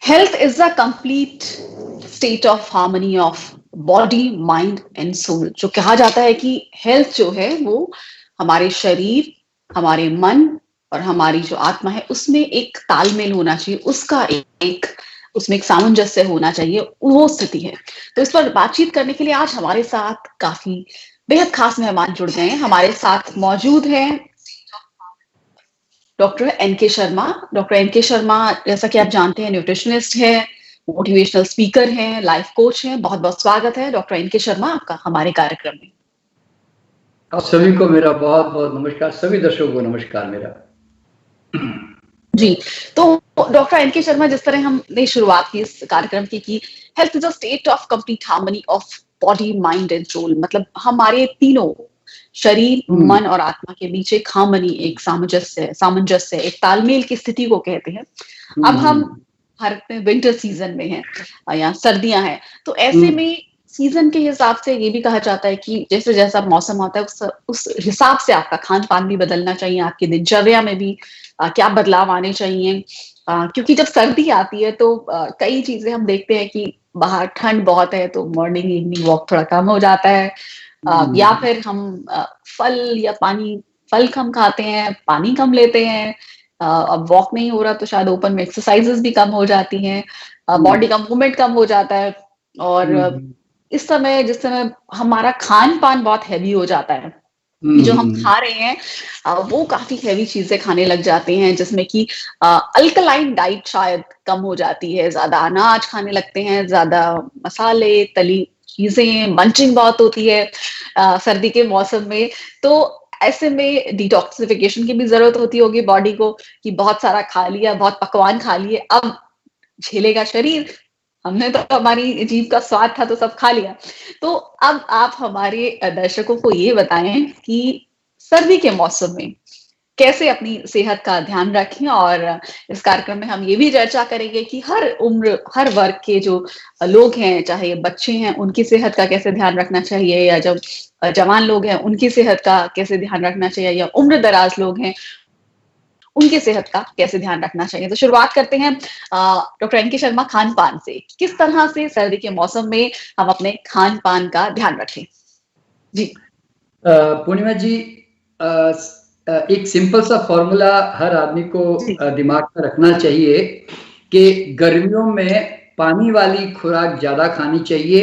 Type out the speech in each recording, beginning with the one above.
Health is a complete state of harmony of body, mind and soul. जो कहा जाता है कि हेल्थ जो है वो हमारे शरीर, हमारे मन और हमारी जो आत्मा है उसमें एक तालमेल होना चाहिए, उसका एक उसमें एक सामंजस्य होना चाहिए, वो स्थिति है। तो इस पर बातचीत करने के लिए आज हमारे साथ काफी बेहद खास मेहमान जुड़ गए हैं। हमारे साथ मौजूद हैं doctor NK Sharma. Doctor NK Sharma, जैसा कि आप जानते हैं, न्यूट्रिशनिस्ट है, मोटिवेशनल स्पीकर हैं, लाइफ कोच हैं। बहुत बहुत स्वागत है डॉक्टर एनके शर्मा आपका हमारे कार्यक्रम में। आप सभी को मेरा बहुत बहुत नमस्कार, सभी दर्शकों को नमस्कार मेरा। जी, तो डॉक्टर एनके शर्मा, जिस तरह हमने शुरुआत की इस कार्यक्रम की health is a state of complete harmony of body, mind and soul, मतलब हमारे तीनों शरीर, मन और आत्मा के बीच एक हार्मनी, एक सामंजस्य, एक तालमेल की स्थिति को कहते हैं। अब हम भारत में विंटर सीजन में हैं या सर्दियां हैं, तो ऐसे में सीजन के हिसाब से ये भी कहा जाता है कि जैसे जैसा मौसम होता है उस हिसाब से आपका खान पान भी बदलना चाहिए, आपकी दिनचर्या में भी क्या बदलाव आने चाहिए। क्योंकि जब सर्दी आती है तो कई चीजें हम देखते हैं कि बाहर ठंड बहुत है तो मॉर्निंग इवनिंग वॉक थोड़ा कम हो जाता है, या फिर हम फल कम खाते हैं, पानी कम लेते हैं। अब वॉक नहीं हो रहा तो शायद ओपन में एक्सरसाइजेस भी कम हो जाती हैं, बॉडी का मूवमेंट कम हो जाता है। और इस समय जिस समय हमारा खान पान बहुत हैवी हो जाता है, जो हम खा रहे हैं वो काफी हैवी चीजें खाने लग जाते हैं, जिसमें कि अल्कलाइन डाइट शायद कम हो जाती है, ज्यादा अनाज खाने लगते हैं, ज्यादा मसाले, तली चीजें, मंचिंग बहुत होती है सर्दी के मौसम में। तो ऐसे में डिटॉक्सिफिकेशन की भी जरूरत होती होगी बॉडी को, कि बहुत सारा खा लिया, बहुत पकवान खा लिए, अब झेलेगा शरीर। हमने तो हमारी जीभ का स्वाद था तो सब खा लिया। तो अब आप हमारे दर्शकों को ये बताएं कि सर्दी के मौसम में कैसे अपनी सेहत का ध्यान रखें। और इस कार्यक्रम में हम ये भी चर्चा करेंगे कि हर उम्र, हर वर्ग के जो लोग हैं, चाहे बच्चे हैं, उनकी सेहत का कैसे ध्यान रखना चाहिए, या जब जवान लोग हैं उनकी सेहत का कैसे ध्यान रखना चाहिए, या उम्र दराज लोग हैं उनकी सेहत का कैसे ध्यान रखना चाहिए। तो शुरुआत करते हैं डॉक्टर एनके शर्मा, खान पान से। किस तरह से सर्दी के मौसम में हम अपने खान पान का ध्यान रखें? जी पूर्णिमा जी, एक सिंपल सा फॉर्मूला हर आदमी को दिमाग में रखना चाहिए कि गर्मियों में पानी वाली खुराक ज्यादा खानी चाहिए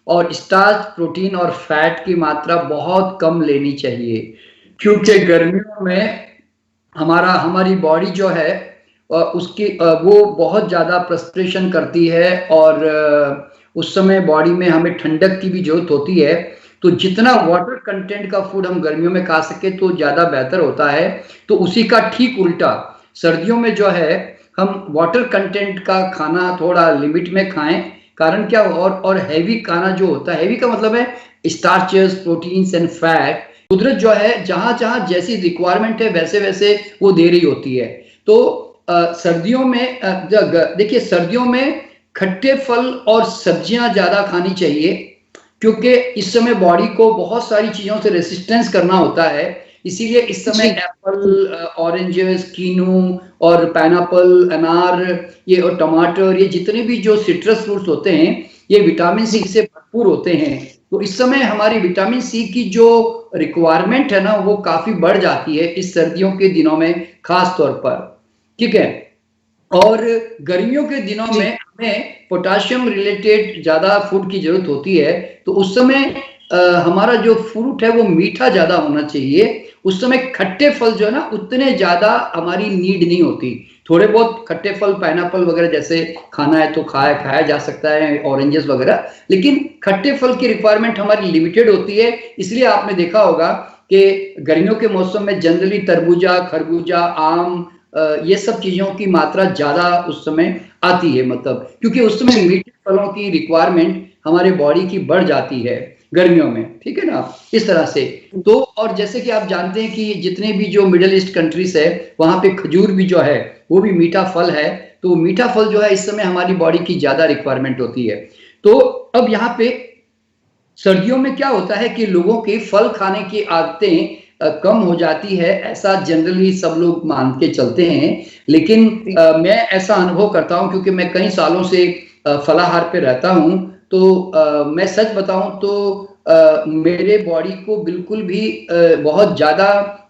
और स्टार्च, प्रोटीन और फैट की मात्रा बहुत कम लेनी चाहिए। क्योंकि गर्मियों में हमारी बॉडी जो है उसकी वो बहुत ज़्यादा प्रस्पिरेशन करती है और उस समय बॉडी में हमें ठंडक की भी जरूरत होती है। तो जितना वाटर कंटेंट का फूड हम गर्मियों में खा सके तो ज़्यादा बेहतर होता है। तो उसी का ठीक उल्टा सर्दियों में जो है हम वाटर कंटेंट का खाना थोड़ा लिमिट में खाएं। कारण क्या, और हैवी खाना जो होता है, हैवी का मतलब है स्टार्चेस, प्रोटीन्स एंड फैट, कुदरत जो है जहां जहां जैसी रिक्वायरमेंट है वैसे वैसे वो दे रही होती है। तो सर्दियों में देखिए, सर्दियों में खट्टे फल और सब्जियां ज्यादा खानी चाहिए क्योंकि इस समय बॉडी को बहुत सारी चीजों से रेसिस्टेंस करना होता है। इसीलिए इस समय एप्पल, ऑरेंजेस, कीनू और पाइनएप्पल, अनार, ये और टमाटर, ये जितने भी जो सिट्रस फ्रूट्स होते हैं ये विटामिन सी से भरपूर होते हैं। तो इस समय हमारी विटामिन सी की जो रिक्वायरमेंट है ना वो काफी बढ़ जाती है इस सर्दियों के दिनों में खास तौर पर, ठीक है। और गर्मियों के दिनों में हमें पोटाशियम रिलेटेड ज्यादा फूड की जरूरत होती है। तो उस समय हमारा जो फ्रूट है वो मीठा ज्यादा होना चाहिए। उस समय खट्टे फल जो है ना उतने ज्यादा हमारी नीड नहीं होती। थोड़े बहुत खट्टे फल, पाइनएप्पल वगैरह जैसे खाना है तो खाया जा सकता है, ऑरेंजेस वगैरह, लेकिन खट्टे फल की रिक्वायरमेंट हमारी लिमिटेड होती है। इसलिए आपने देखा होगा कि गर्मियों के मौसम में जनरली तरबूजा, खरबूजा, आम, ये सब चीजों की मात्रा ज्यादा उस समय आती है, मतलब क्योंकि उस समय मीठे फलों की रिक्वायरमेंट हमारे बॉडी की बढ़ जाती है गर्मियों में, ठीक है ना, इस तरह से। तो और जैसे कि आप जानते हैं कि जितने भी जो मिडिल ईस्ट कंट्रीज है वहां पे खजूर भी जो है वो भी मीठा फल है। तो मीठा फल जो है इस समय हमारी बॉडी की ज्यादा रिक्वायरमेंट होती है। तो अब यहाँ पे सर्दियों में क्या होता है कि लोगों के फल खाने की आदतें कम हो जाती है, ऐसा जनरली सब लोग मान के चलते हैं। लेकिन मैं ऐसा अनुभव करता हूं क्योंकि मैं कई सालों से फलाहार पे रहता हूं, तो मैं सच बताऊं तो मेरे बॉडी को बिल्कुल भी बहुत ज्यादा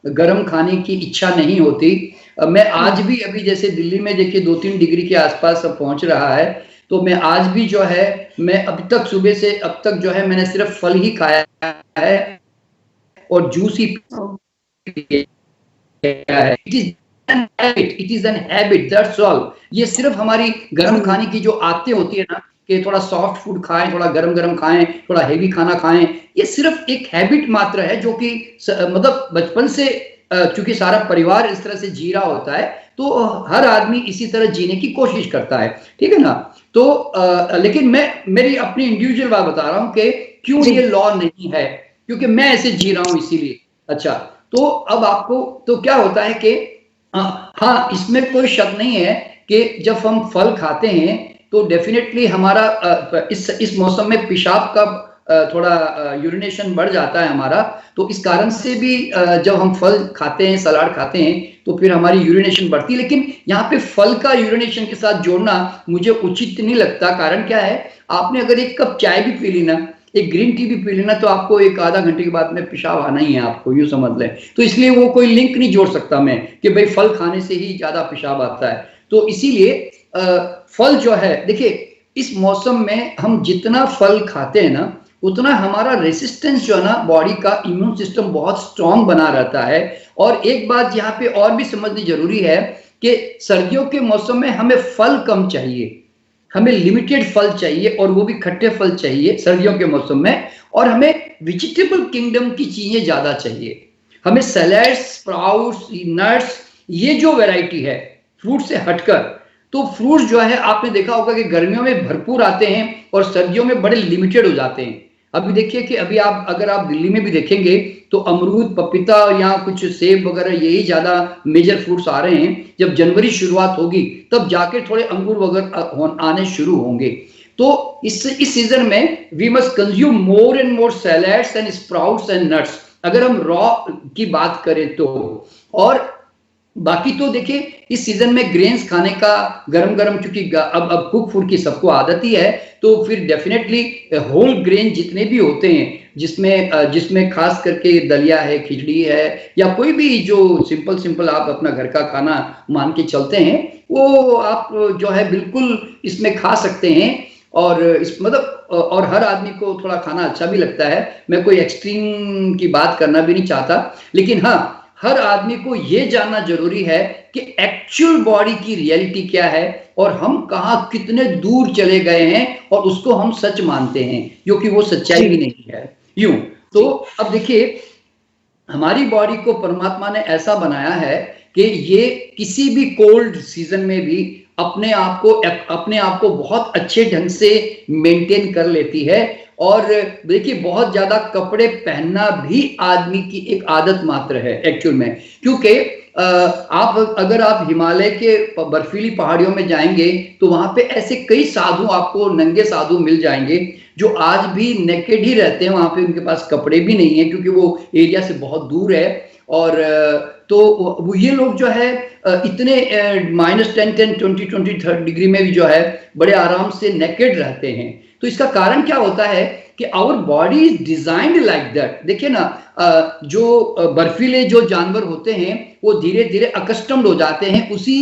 गर्म खाने की इच्छा नहीं होती। मैं आज भी अभी जैसे दिल्ली में देखिए 2-3 डिग्री के आसपास अब पहुंच रहा है, तो मैं आज भी जो है, मैं अभी तक सुबह से अब तक जो है मैंने सिर्फ फल ही खाया है और जूस ही पिया है। It is an habit, that's all. ये सिर्फ हमारी गर्म खाने की जो आदतें होती है ना, कि थोड़ा सॉफ्ट फूड खाएं, थोड़ा गरम गरम खाएं, थोड़ा हेवी खाना खाएं, ये सिर्फ एक हैबिट मात्र है जो कि मतलब बचपन से चूंकि सारा परिवार इस तरह से जी रहा होता है, तो हर आदमी इसी तरह जीने की कोशिश करता है, ठीक है ना। तो लेकिन मैं मेरी अपनी इंडिविजुअल बात बता रहा हूं कि क्यों ये लॉ नहीं है, क्योंकि मैं ऐसे जी रहा हूं इसीलिए। अच्छा, तो अब आपको तो क्या होता है कि हाँ, इसमें कोई शक नहीं है कि जब हम फल खाते हैं तो डेफिनेटली हमारा इस मौसम में पेशाब का थोड़ा यूरिनेशन बढ़ जाता है हमारा, तो इस कारण से भी जब हम फल खाते हैं, सलाद खाते हैं, तो फिर हमारी यूरिनेशन बढ़ती है। लेकिन यहाँ पे फल का यूरिनेशन के साथ जोड़ना मुझे उचित नहीं लगता। कारण क्या है, आपने अगर एक कप चाय भी पी ली ना, एक ग्रीन टी भी पी लेना, तो आपको एक आधा घंटे के बाद में पेशाब आना ही है, आपको यूं समझ लें। तो इसलिए वो कोई लिंक नहीं जोड़ सकता मैं कि भाई फल खाने से ही ज्यादा पेशाब आता है। तो इसीलिए फल जो है, देखिए इस मौसम में हम जितना फल खाते हैं ना, उतना हमारा रेसिस्टेंस जो है ना, बॉडी का इम्यून सिस्टम बहुत स्ट्रांग बना रहता है। और एक बात यहाँ पे और भी समझनी जरूरी है कि सर्दियों के मौसम में हमें फल कम चाहिए, हमें लिमिटेड फल चाहिए, और वो भी खट्टे फल चाहिए सर्दियों के मौसम में। और हमें वेजिटेबल किंगडम की चीजें ज्यादा चाहिए, हमें सैलेड्स, स्प्राउट्स, नट्स, ये जो वैरायटी है फ्रूट से हटकर। तो फ्रूट जो है आपने देखा होगा कि गर्मियों में भरपूर आते हैं और सर्दियों में बड़े लिमिटेड हो जाते हैं। अभी देखिए कि अभी आप अगर आप दिल्ली में भी देखेंगे तो अमरूद, पपीता या कुछ सेब वगैरह यही ज्यादा मेजर फ्रूट्स आ रहे हैं। जब जनवरी शुरुआत होगी तब जाके थोड़े अंगूर वगैरह आने शुरू होंगे। तो इस सीजन में we must consume more and more salads and sprouts and nuts, अगर हम रॉ की बात करें तो। और बाकी तो देखिए इस सीजन में ग्रेन्स खाने का गरम गरम, चूंकि अब कुक फूड की सबको आदत ही है, तो फिर डेफिनेटली होल ग्रेन जितने भी होते हैं, जिसमें खास करके दलिया है, खिचड़ी है, या कोई भी जो सिंपल आप अपना घर का खाना मान के चलते हैं, वो आप जो है बिल्कुल इसमें खा सकते हैं। और इस मतलब और हर आदमी को थोड़ा खाना अच्छा भी लगता है, मैं कोई एक्सट्रीम की बात करना भी नहीं चाहता। लेकिन हाँ, हर आदमी को यह जानना जरूरी है कि एक्चुअल बॉडी की रियलिटी क्या है और हम कहाँ कितने दूर चले गए हैं और उसको हम सच मानते हैं, जो कि वो सच्चाई भी नहीं है यूं। तो अब देखिए, हमारी बॉडी को परमात्मा ने ऐसा बनाया है कि ये किसी भी कोल्ड सीजन में भी अपने आप को बहुत अच्छे ढंग से मेंटेन कर लेती है। और देखिए, बहुत ज्यादा कपड़े पहनना भी आदमी की एक आदत मात्र है एक्चुअल में, क्योंकि अगर आप हिमालय के बर्फीली पहाड़ियों में जाएंगे तो वहां पे ऐसे कई साधु, आपको नंगे साधु मिल जाएंगे जो आज भी नेकेड ही रहते हैं। वहां पे उनके पास कपड़े भी नहीं है क्योंकि वो एरिया से बहुत दूर है। और तो ये लोग जो है इतने -10, 20 डिग्री में भी जो है बड़े आराम से नेकेड रहते हैं। तो इसका कारण क्या होता है कि our body is designed like that. देखिए ना, जो बर्फीले जो जानवर होते हैं वो धीरे धीरे अकस्टम्ड हो जाते हैं उसी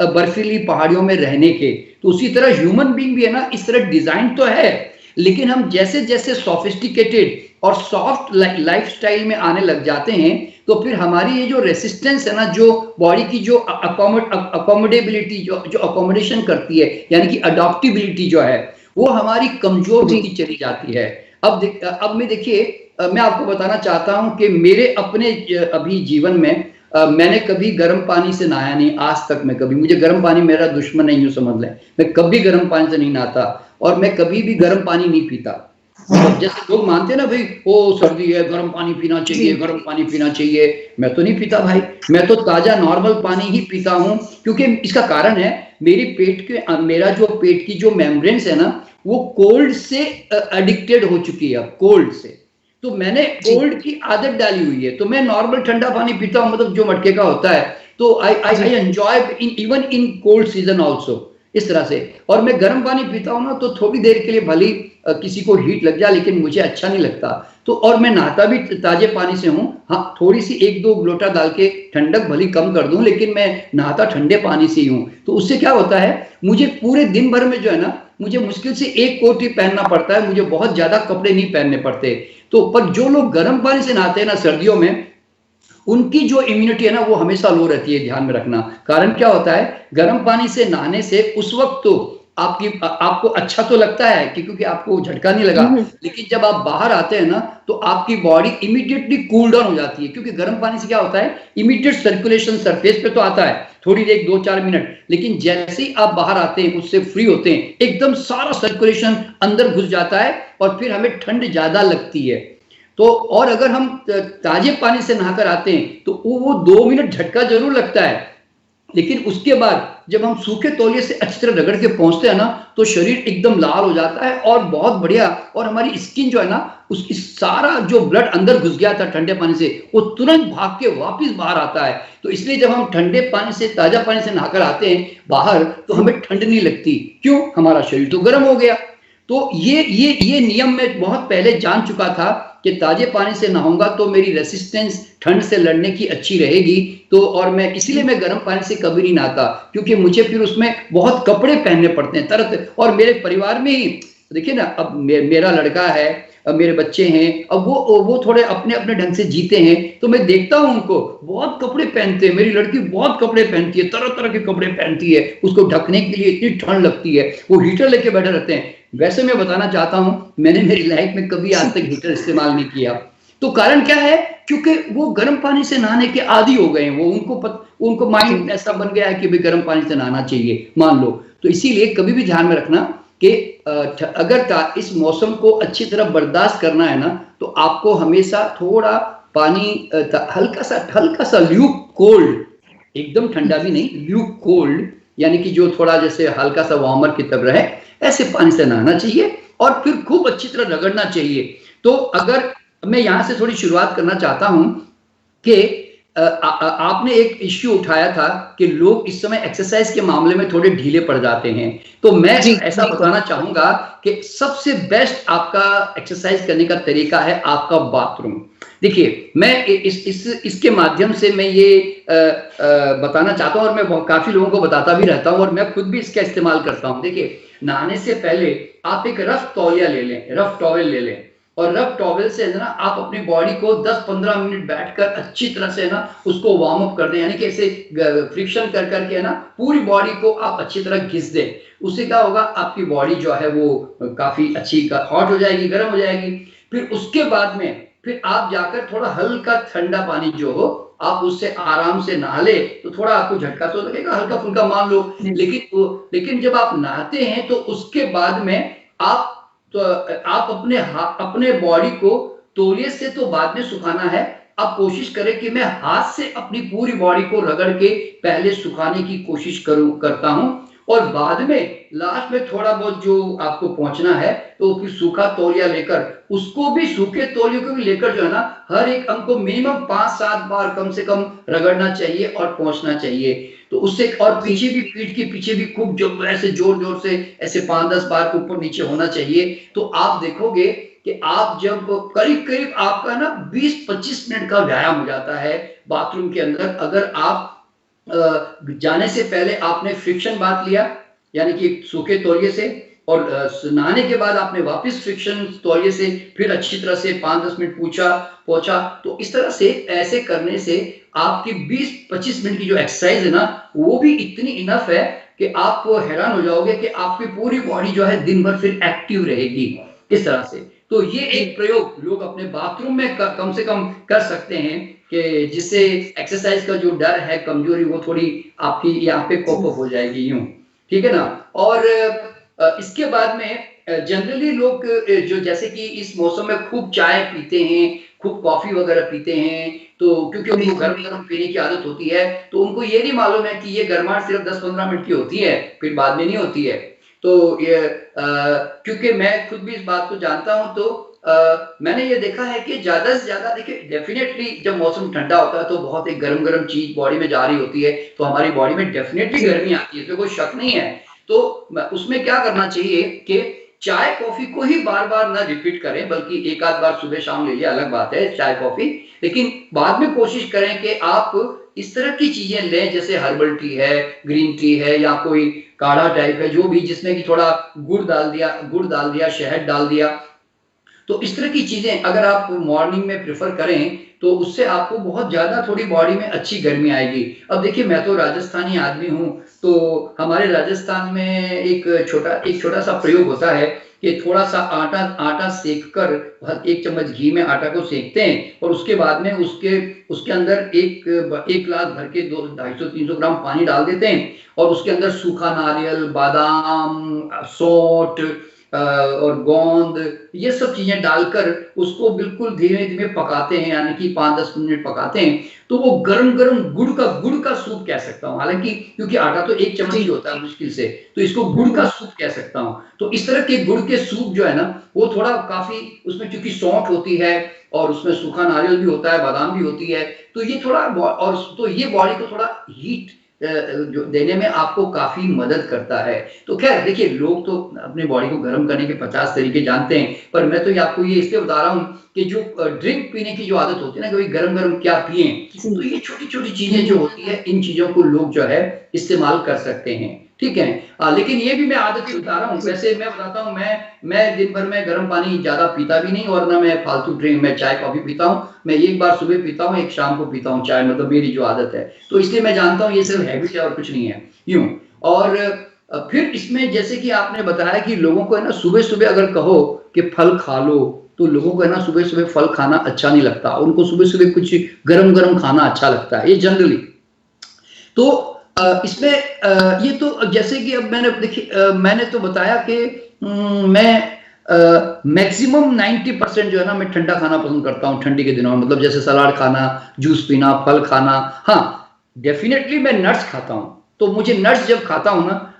बर्फीली पहाड़ियों में रहने के। तो उसी तरह ह्यूमन बीइंग भी है ना, इस तरह डिजाइन तो है, लेकिन हम जैसे जैसे सोफिस्टिकेटेड और सॉफ्ट लाइफस्टाइल में आने लग जाते हैं, तो फिर हमारी ये जो रेसिस्टेंस है ना, जो बॉडी की जो अकोमोडेबिलिटी, जो अकोमोडेशन करती है, यानी कि अडॉप्टिबिलिटी जो है, वो हमारी कमजोर होती चली जाती है। अब मैं देखिए, मैं आपको बताना चाहता हूं कि मेरे अपने अभी जीवन में मैंने कभी गर्म पानी से नहाया नहीं आज तक। मैं कभी, मुझे गर्म पानी मेरा दुश्मन नहीं, यूं समझ लें। मैं कभी गर्म पानी से नहीं नहाता और मैं कभी भी गर्म पानी नहीं पीता। जैसे लोग मानते हैं ना, भाई ओ सर्दी है, गर्म पानी पीना चाहिए, गर्म पानी पीना चाहिए, मैं तो नहीं पीता भाई। मैं तो ताजा नॉर्मल पानी ही पीता हूं, क्योंकि इसका कारण है मेरा जो पेट की जो मेम्ब्रेन्स है ना, वो कोल्ड से एडिक्टेड हो चुकी है, अब कोल्ड से। तो मैंने कोल्ड की आदत डाली हुई है, तो मैं नॉर्मल ठंडा पानी पीता हूँ, मतलब जो मटके का होता है, तो I enjoy even in cold season also, इस तरह से। और मैं गर्म पानी पीता हूँ ना, तो थोड़ी देर के लिए भली किसी को हीट लग जाए, लेकिन मुझे अच्छा नहीं लगता। तो और मैं नहाता भी ताजे पानी से हूँ, हाँ थोड़ी सी एक दो लोटा डाल के ठंडक भली कम कर दूं, लेकिन मैं नहाता ठंडे पानी से ही हूँ। तो उससे क्या होता है, मुझे पूरे दिन भर में जो है ना, मुझे मुश्किल से एक कोट ही पहनना पड़ता है, मुझे बहुत ज्यादा कपड़े नहीं पहनने पड़ते। तो पर जो लोग गर्म पानी से नहाते हैं ना सर्दियों में, उनकी जो इम्यूनिटी है ना, वो हमेशा लो रहती है, ध्यान में रखना। कारण क्या होता है, गर्म पानी से नहाने से उस वक्त तो आपको अच्छा तो लगता है कि क्योंकि आपको झटका नहीं लगा, लेकिन जब आप बाहर आते हैं ना, तो आपकी बॉडी इमीडिएटली कूल डाउन हो जाती है। क्योंकि गर्म पानी से क्या होता है, इमीडिएट सर्कुलेशन सरफेस पे तो आता है थोड़ी देर 2-4 मिनट, लेकिन जैसे ही आप बाहर आते हैं, उससे फ्री होते हैं, एकदम सारा सर्कुलेशन अंदर घुस जाता है, और फिर हमें ठंड ज्यादा लगती है। तो और अगर हम ताजे पानी से नहाकर आते हैं, तो वो 2 मिनट झटका जरूर लगता है, लेकिन उसके बाद जब हम सूखे तौलिए से अच्छी तरह रगड़ के पहुंचते हैं ना, तो शरीर एकदम लाल हो जाता है, और बहुत बढ़िया। और हमारी स्किन जो है ना, उसकी सारा जो ब्लड अंदर घुस गया था ठंडे पानी से, वो तुरंत भाग के वापस बाहर आता है। तो इसलिए जब हम ठंडे पानी से, ताजा पानी से नहाकर आते हैं बाहर, तो हमें ठंड नहीं लगती। क्यों? हमारा शरीर तो गर्म हो गया। तो ये नियम मैं बहुत पहले जान चुका था कि ताजे पानी से नहाऊंगा तो मेरी रेसिस्टेंस ठंड से लड़ने की अच्छी रहेगी। तो और मैं इसीलिए मैं गर्म पानी से कभी नहीं नहाता, क्योंकि मुझे फिर उसमें बहुत कपड़े पहनने पड़ते हैं तरह। और मेरे परिवार में ही देखिए ना, अब मेरा लड़का है, अब मेरे बच्चे हैं, अब वो थोड़े अपने अपने ढंग से जीते हैं, तो मैं देखता हूँ उनको बहुत कपड़े पहनते हैं। मेरी लड़की बहुत कपड़े पहनती है, तरह तरह के कपड़े पहनती है, उसको ढकने के लिए इतनी ठंड लगती है, वो हीटर लेके बैठे रहते हैं। वैसे मैं बताना चाहता हूं, मैंने मेरी लाइफ में कभी आज तक हीटर इस्तेमाल नहीं किया। तो कारण क्या है, क्योंकि वो गर्म पानी से नहाने के आदी हो गए हैं, वो उनको माइंड ऐसा बन गया है कि भाई गर्म पानी से नहाना चाहिए, मान लो। तो इसीलिए कभी भी ध्यान में रखना कि अगर इस मौसम को अच्छी तरह बर्दाश्त करना है ना, तो आपको हमेशा थोड़ा पानी हल्का सा ल्यूक कोल्ड, एकदम ठंडा भी नहीं, ल्यूक कोल्ड, यानी कि जो थोड़ा जैसे हल्का सा वार्मर की तरह रहे, ऐसे पानी से नहाना चाहिए, और फिर खूब अच्छी तरह रगड़ना चाहिए। तो अगर मैं यहां से थोड़ी शुरुआत करना चाहता हूं कि आपने एक इश्यू उठाया था कि लोग इस समय एक्सरसाइज के मामले में थोड़े ढीले पड़ जाते हैं। तो मैं ऐसा बताना चाहूंगा कि सबसे बेस्ट आपका एक्सरसाइज करने का तरीका है आपका बाथरूम। देखिए, मैं इसके माध्यम से मैं ये बताना चाहता हूं, और मैं काफी लोगों को बताता भी रहता हूं, और मैं खुद भी इसका इस्तेमाल करता हूं। देखिए, नहाने से पहले आप एक रफ तौलिया ले लें, रफ टॉवेल ले लें, और रफ टॉवेल से ना आप अपनी बॉडी को 10-15 मिनट बैठकर अच्छी तरह से ना उसको वार्म अप कर दें, यानी कि ऐसे फ्रिक्शन कर करके ना पूरी बॉडी को आप अच्छी तरह घिस दें। उससे क्या होगा, आपकी बॉडी जो है वो काफी अच्छी हॉट हो जाएगी, गर्म हो जाएगी। फिर उसके बाद में फिर आप जाकर थोड़ा हल्का ठंडा पानी जो हो, आप उससे आराम से नहा ले, तो थोड़ा आपको झटका तो लगेगा, हल्का फुल्का मान लो, लेकिन जब आप नहाते हैं तो उसके बाद में आप अपने बॉडी को तौलिए से तो बाद में सुखाना है। आप कोशिश करें कि मैं हाथ से अपनी पूरी बॉडी को रगड़ के पहले सुखाने की कोशिश करता हूं, और बाद में लास्ट में थोड़ा बहुत जो आपको पहुंचना है, तो फिर सूखा तौलिया लेकर, उसको भी सूखे तौलियों को भी लेकर जो है ना, हर एक अंग को मिनिमम 5-7 बार कम से कम रगड़ना चाहिए और पहुंचना चाहिए। तो उससे, और पीछे भी, पीठ के पीछे भी खूब जो ऐसे जोर जोर से ऐसे 5-10 बार ऊपर नीचे होना चाहिए। तो आप देखोगे कि आप जब करीब करीब आपका ना 20-25 मिनट का व्यायाम हो जाता है बाथरूम के अंदर। अगर आप जाने से पहले आपने फ्रिक्शन बांध लिया, यानी कि सूखे तौलिए से, और नहाने के बाद आपने वापस फ्रिक्शन तौलिए से फिर अच्छी तरह से 5-10 मिनट पहुंचा, तो इस तरह से ऐसे करने से आपकी 20-25 मिनट की जो एक्सरसाइज है ना, वो भी इतनी इनफ है कि आप हैरान हो जाओगे कि आपकी पूरी बॉडी जो है दिन भर फिर एक्टिव रहेगी इस तरह से। तो ये एक प्रयोग लोग अपने बाथरूम में कम से कम कर सकते हैं, कि जिससे एक्सरसाइज का जो डर है, कमजोरी, वो थोड़ी आपकी यहाँ पे कोप अप हो जाएगी, यूं, ठीक है ना। और इसके बाद में जनरली लोग जो जैसे कि इस मौसम में खूब चाय पीते हैं, खूब कॉफी वगैरह पीते हैं, तो क्योंकि उनको गर्म गर्म पीने की आदत होती है, तो उनको ये नहीं मालूम है कि ये गर्माहट सिर्फ 10-15 मिनट की होती है, फिर बाद में नहीं होती है। तो ये क्योंकि मैं खुद भी इस बात को जानता हूँ, तो मैंने ये देखा है कि ज्यादा से ज्यादा, देखिए डेफिनेटली जब मौसम ठंडा होता है तो बहुत एक गरम गरम चीज बॉडी में जा रही होती है, तो हमारी बॉडी में डेफिनेटली गर्मी आती है, तो कोई शक नहीं है। तो उसमें क्या करना चाहिए कि चाय कॉफी को ही बार बार ना रिपीट करें, बल्कि एक आध बार सुबह शाम लीजिए, अलग बात है चाय कॉफी, लेकिन बाद में कोशिश करें कि आप इस तरह की चीजें लें, जैसे हर्बल टी है, ग्रीन टी है, या कोई काढ़ा टाइप है, जो भी जिसमें कि थोड़ा गुड़ डाल दिया, शहद डाल दिया। तो इस तरह की चीजें अगर आप मॉर्निंग में प्रेफर करें तो उससे आपको बहुत ज्यादा थोड़ी बॉडी में अच्छी गर्मी आएगी। अब देखिए, मैं तो राजस्थानी आदमी हूँ, तो हमारे राजस्थान में एक छोटा सा प्रयोग होता है कि थोड़ा सा आटा आटा सेक कर, एक चम्मच घी में आटा को सेकते हैं, और उसके बाद में उसके उसके अंदर एक गिलास भर के 250-300 ग्राम पानी डाल देते हैं, और उसके अंदर सूखा नारियल, बादाम, सौंठ और गोंद, ये सब चीजें डालकर उसको बिल्कुल धीमे धीमे पकाते हैं, यानी कि 5-10 मिनट पकाते हैं, तो वो गरम गरम गुड़ का सूप कह सकता हूँ। हालांकि क्योंकि आटा तो एक चम्मच ही होता है मुश्किल से, तो इसको गुड़ का सूप कह सकता हूँ। तो इस तरह के गुड़ के सूप जो है ना, वो थोड़ा काफी, उसमें क्योंकि सौंठ होती है और उसमें सूखा नारियल भी होता है, बादाम भी होती है, तो ये थोड़ा, और तो ये बॉडी को थोड़ा हीट जो देने में आपको काफी मदद करता है। तो खैर देखिए, लोग तो अपने बॉडी को गर्म करने के 50 तरीके जानते हैं, पर मैं तो आपको ये इसलिए बता रहा हूँ कि जो ड्रिंक पीने की जो आदत होती है ना, कि गरम गरम क्या पिए, तो ये छोटी छोटी चीजें जो होती है, इन चीजों को लोग जो है इस्तेमाल कर सकते हैं, ठीक है। लेकिन ये भी मैं आदत ही बता रहा हूँ। वैसे मैं बताता हूँ, मैं दिन भर में गर्म पानी ज्यादा पीता भी नहीं, और ना मैं फालतू ड्रिंक में चाय कॉफी पीता हूँ। मैं एक बार सुबह पीता हूँ, एक शाम को पीता हूँ चाय, मतलब मेरी जो आदत है, तो इसलिए मैं जानता हूँ ये सिर्फ हैबिट है और कुछ नहीं है, यूं। और फिर इसमें जैसे कि आपने बताया कि लोगों को है ना, सुबह सुबह अगर कहो कि फल खा लो, तो लोगों को है ना सुबह सुबह फल खाना अच्छा नहीं लगता, उनको सुबह सुबह कुछ गरम गरम खाना अच्छा लगता है, ये जनरली। तो इसमें ये तो जैसे कि अब मैंने देखिए, मैंने तो बताया कि मैं मैक्सिमम 90% जो है ना, मैं ठंडा खाना पसंद करता हूँ ठंडी के दिनों में, मतलब जैसे सलाद खाना, जूस पीना, फल खाना। हाँ, डेफिनेटली मैं नट्स खाता हूँ, तो मुझे नट्स जब खाता हूँ ना,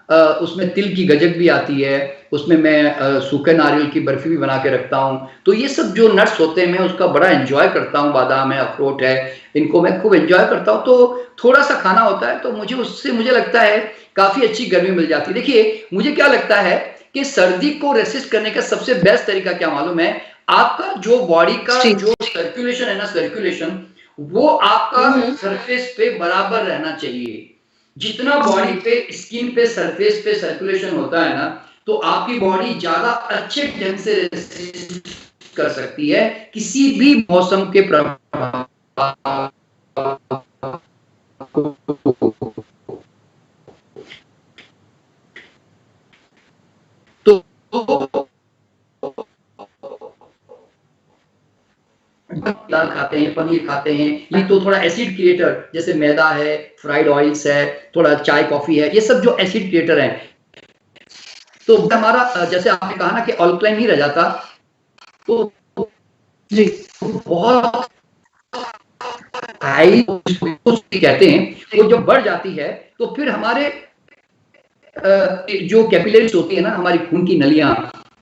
उसमें तिल की गजक भी आती है, उसमें मैं सूखे नारियल की बर्फी भी बना के रखता हूँ, तो ये सब जो नट्स होते हैं मैं उसका बड़ा एंजॉय करता हूँ। बादाम है, अखरोट है, इनको मैं खूब एंजॉय करता हूँ। तो थोड़ा सा खाना होता है, तो मुझे उससे मुझे लगता है काफी अच्छी गर्मी मिल जाती है। देखिए, मुझे क्या लगता है कि सर्दी को रेसिस्ट करने का सबसे बेस्ट तरीका क्या मालूम है? आपका जो बॉडी का जो सर्कुलेशन है ना, सर्कुलेशन, वो आपका सरफेस पे बराबर रहना चाहिए। जितना बॉडी पे, स्किन पे, सरफेस पे सर्कुलेशन होता है ना, तो आपकी बॉडी ज्यादा अच्छे ढंग से रेसिस्ट कर सकती है किसी भी मौसम के प्रभाव तो दाल खाते हैं, पनीर खाते हैं, ये तो थोड़ा एसिड क्रिएटर, जैसे मैदा है, फ्राइड ऑयल्स है, थोड़ा चाय कॉफी है, ये सब जो एसिड क्रिएटर हैं, तो हमारा जैसे आपने कहा ना कि अल्कलाइन नहीं रह जाता, तो जी बहुत हाई कहते हैं, वो जब बढ़ जाती है तो फिर हमारे जो कैपिलरीज होती है ना, हमारी खून की नलियां,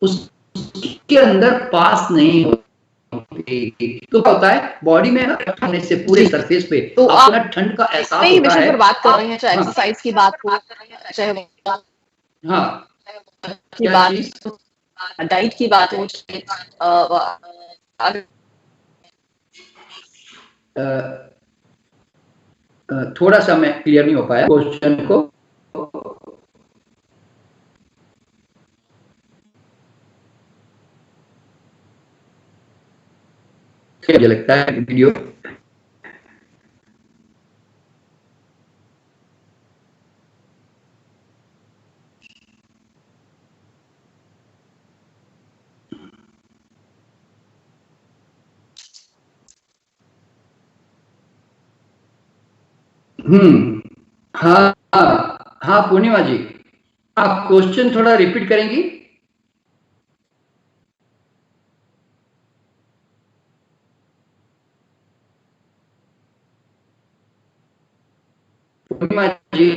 उसके अंदर पास नहीं होती, तो क्या होता है बॉडी में ना, होने से पूरे सरफेस पे तो आपको ना ठंड का एहसास नई होता विषय है। पर बात कर रहे हैं, चाहे हाँ, एक्सरसाइज की बात हो, चाहे हाँ, की क्या बात, चीज? डाइट की बात हो, अगर थोड़ा सा मैं क्लियर नहीं हो पाया क्वेश्चन को। मुझे लगता है वीडियो हाँ हाँ हाँ, पूर्णिमा जी, आप क्वेश्चन थोड़ा रिपीट करेंगी? पूर्णिमा जी,